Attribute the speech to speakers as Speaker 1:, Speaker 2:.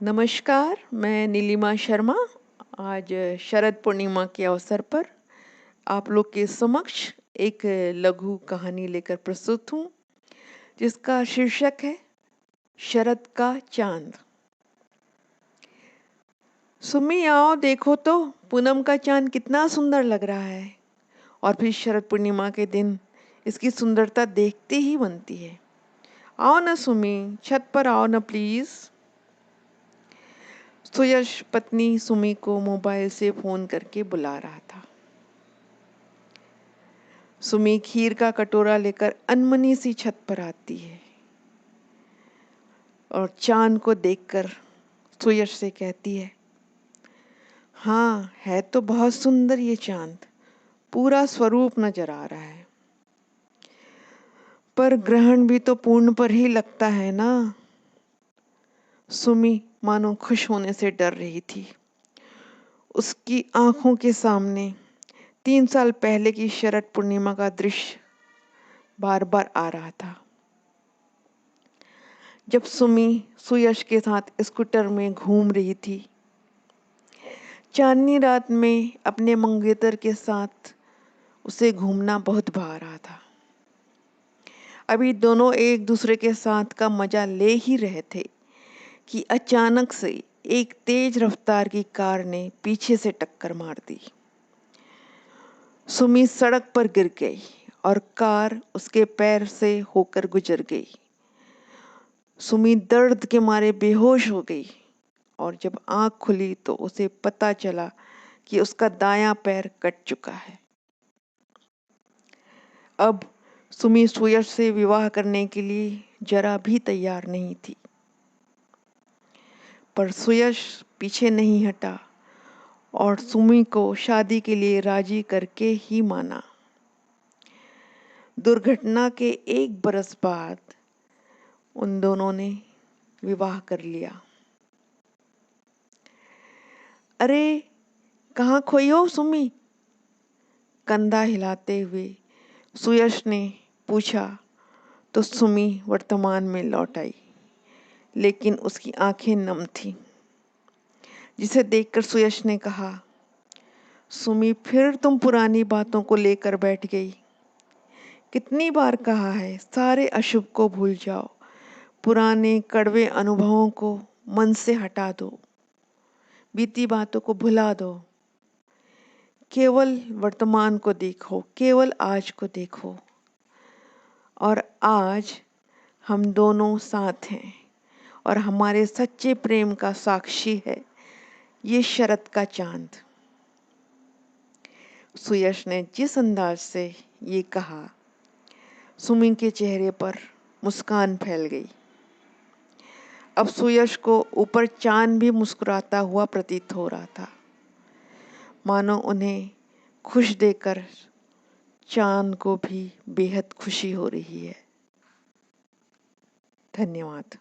Speaker 1: नमस्कार, मैं नीलिमा शर्मा। आज शरद पूर्णिमा के अवसर पर आप लोग के समक्ष एक लघु कहानी लेकर प्रस्तुत हूँ, जिसका शीर्षक है शरद का चांद। सुमी आओ देखो तो पूनम का चांद कितना सुंदर लग रहा है। और फिर शरद पूर्णिमा के दिन इसकी सुंदरता देखते ही बनती है। आओ ना सुमी, छत पर आओ ना प्लीज़। सुयश पत्नी सुमी को मोबाइल से फोन करके बुला रहा था। सुमी खीर का कटोरा लेकर अनमनी सी छत पर आती है और चांद को देखकर सुयश से कहती है, हाँ है तो बहुत सुंदर ये चांद, पूरा स्वरूप नजर आ रहा है। पर ग्रहण भी तो पूर्ण पर ही लगता है ना। सुमी मानो खुश होने से डर रही थी। उसकी आंखों के सामने 3 साल पहले की शरद पूर्णिमा का दृश्य बार बार आ रहा था, जब सुमी सुयश के साथ स्कूटर में घूम रही थी। चांदनी रात में अपने मंगेतर के साथ उसे घूमना बहुत भा रहा था। अभी दोनों एक दूसरे के साथ का मजा ले ही रहे थे कि अचानक से एक तेज रफ्तार की कार ने पीछे से टक्कर मार दी। सुमी सड़क पर गिर गई और कार उसके पैर से होकर गुजर गई। सुमी दर्द के मारे बेहोश हो गई और जब आंख खुली तो उसे पता चला कि उसका दायां पैर कट चुका है। अब सुमी सुयश से विवाह करने के लिए जरा भी तैयार नहीं थी, पर सुयश पीछे नहीं हटा और सुमी को शादी के लिए राजी करके ही माना। दुर्घटना के 1 बरस बाद उन दोनों ने विवाह कर लिया। अरे कहाँ खोई हो सुमी? कंधा हिलाते हुए सुयश ने पूछा तो सुमी वर्तमान में लौट आई, लेकिन उसकी आंखें नम थीं। जिसे देखकर सुयश ने कहा, सुमी फिर तुम पुरानी बातों को लेकर बैठ गई। कितनी बार कहा है सारे अशुभ को भूल जाओ, पुराने कड़वे अनुभवों को मन से हटा दो, बीती बातों को भुला दो, केवल वर्तमान को देखो, केवल आज को देखो। और आज हम दोनों साथ हैं और हमारे सच्चे प्रेम का साक्षी है ये शरद का चांद। सुयश ने जिस अंदाज से ये कहा, सुमी के चेहरे पर मुस्कान फैल गई। अब सुयश को ऊपर चांद भी मुस्कुराता हुआ प्रतीत हो रहा था, मानो उन्हें खुश देकर चांद को भी बेहद खुशी हो रही है। धन्यवाद।